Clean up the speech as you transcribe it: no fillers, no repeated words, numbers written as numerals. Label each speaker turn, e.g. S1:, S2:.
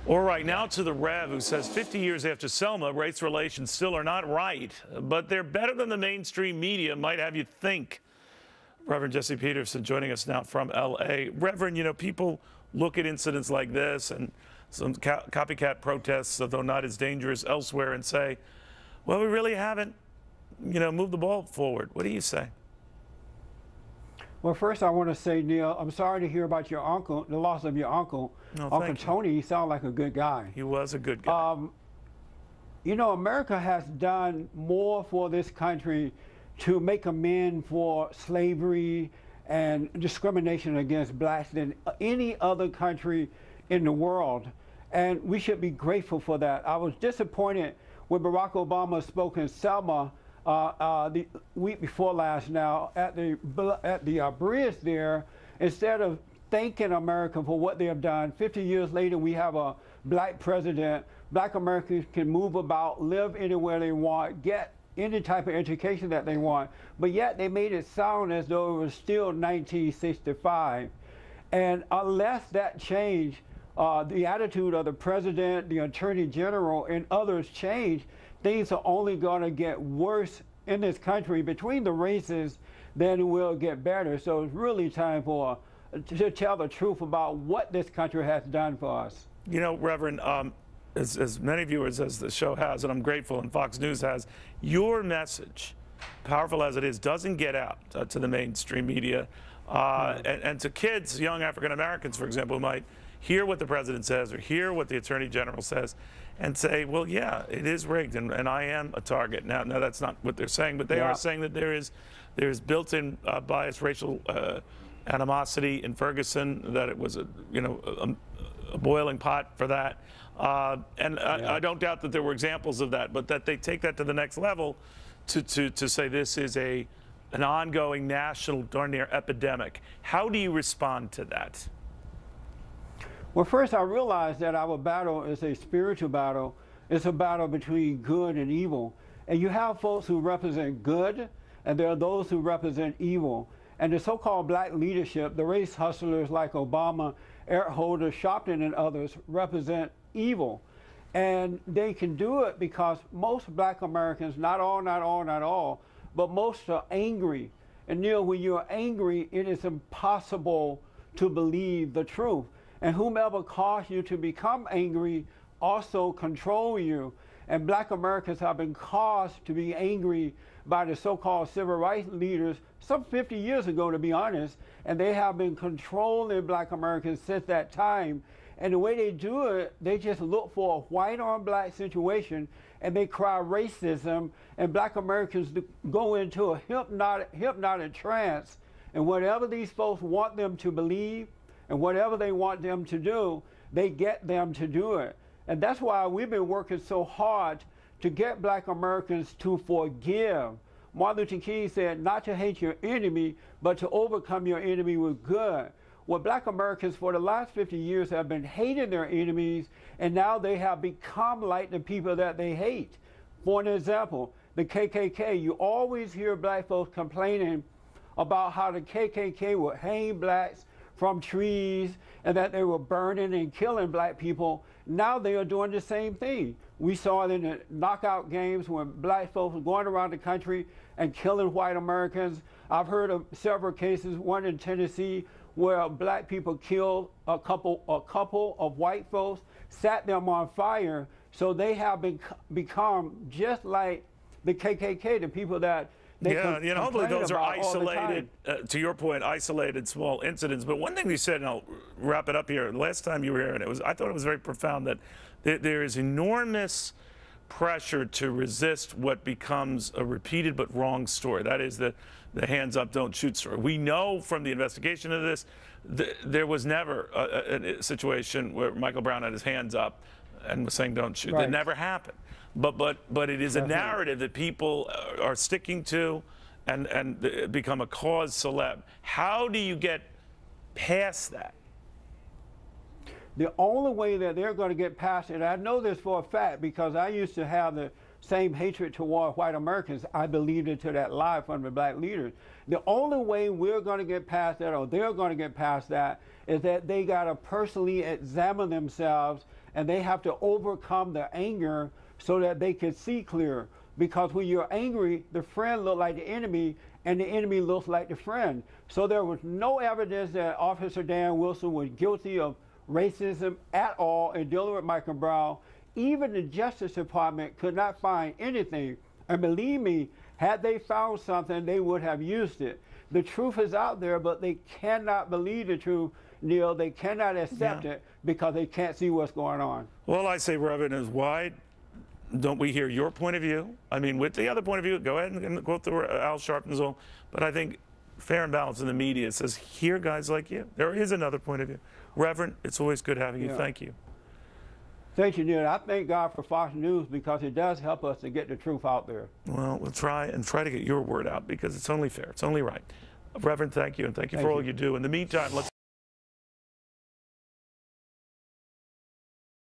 S1: All right, now to the Rev, who says 50 years after Selma, race relations still are not right, but they're better than the mainstream media might have you think. Reverend Jesse Peterson joining us now from L.A. Reverend, you know, people look at incidents like this and some copycat protests, although not as dangerous elsewhere, and say, well, we really haven't, you know, moved the ball forward. What do you say?
S2: Well, first I want to say, Neil, I'm sorry to hear about your uncle, the loss of your uncle.
S1: No,
S2: Uncle Tony, he sounded like a good guy.
S1: He was a good guy.
S2: You know, America has done more for this country to make amends for slavery and discrimination against blacks than any other country in the world. And we should be grateful for that. I was disappointed when Barack Obama spoke in Selma the week before last now at the bridge there. Instead of thanking America for what they have done, 50 years later we have a black president. Black Americans can move about, live anywhere they want, get any type of education that they want, but yet they made it sound as though it was still 1965. And unless that change, the attitude of the president, the attorney general, and others change, things are only going to get worse in this country between the races than it will get better. So it's really time for to tell the truth about what this country has done for us.
S1: You know, Reverend, as many viewers as the show has, and I'm grateful, and Fox News has, your message, powerful as it is, doesn't get out to the mainstream media. And to kids, young African Americans, for example, who might hear what the president says or hear what the attorney general says and say, well, yeah, it is rigged, and I am a target. Now, that's not what they're saying, but they are saying that there is built-in bias, racial animosity in Ferguson, that it was a boiling pot for that. I don't doubt that there were examples of that, but that they take that to the next level to say this is an ongoing national, darn near epidemic. How do you respond to that?
S2: Well, first I realize that our battle is a spiritual battle. It's a battle between good and evil. And you have folks who represent good, and there are those who represent evil. And the so-called black leadership, the race hustlers like Obama, Eric Holder, Sharpton, and others represent evil. And they can do it because most black Americans, not all, but most are angry. And Neil, when you're angry, it is impossible to believe the truth. And whomever caused you to become angry also control you. And black Americans have been caused to be angry by the so-called civil rights leaders some 50 years ago, to be honest, and they have been controlling black Americans since that time. And the way they do it, they just look for a white on black situation and they cry racism, and black Americans go into a hypnotic trance, and whatever these folks want them to believe and whatever they want them to do, they get them to do it. And that's why we've been working so hard to get black Americans to forgive. Martin Luther King said not to hate your enemy, but to overcome your enemy with good. Well, black Americans for the last 50 years have been hating their enemies, and now they have become like the people that they hate. For an example, the KKK. You always hear black folks complaining about how the KKK would hang blacks from trees and that they were burning and killing black people. Now they are doing the same thing. We saw it in the knockout games when black folks were going around the country and killing white Americans. I've heard of several cases, one in Tennessee, where black people killed a couple of white folks, set them on fire. So they have become just like the KKK, the people that
S1: hopefully those are isolated, to your point, isolated small incidents. But one thing you said, and I'll wrap it up here, last time you were here, and I thought it was very profound, that there is enormous pressure to resist what becomes a repeated but wrong story. That is the hands up, don't shoot story. We know from the investigation of this, there was never a situation where Michael Brown had his hands up and was saying don't shoot. Right. That never happened. But it is a narrative that people are sticking to and become a cause celeb. How do you get past that?
S2: The only way that they're going to get past it, I know this for a fact because I used to have the same hatred toward white Americans. I believed it to that lie from the black leaders. The only way we're going to get past that, or they're going to get past that, is that they got to personally examine themselves and they have to overcome their anger so that they can see clear. Because when you're angry, the friend looks like the enemy, and the enemy looks like the friend. So there was no evidence that Officer Dan Wilson was guilty of racism at all in dealing with Michael Brown. Even the Justice Department could not find anything. And believe me, had they found something, they would have used it. The truth is out there, but they cannot believe the truth, Neil. They cannot accept it because they can't see what's going on.
S1: Well, I say, Reverend, is why don't we hear your point of view? I mean, with the other point of view, go ahead and go through Al Sharpton's own. But I think fair and balanced in the media says, hear guys like you. There is another point of view. Reverend, it's always good having you. Thank you.
S2: Thank you, Neil. I thank God for Fox News because it does help us to get the truth out there.
S1: Well, we'll try to get your word out because it's only fair. It's only right. Reverend, thank you, and thank you for all you do. In the meantime, let's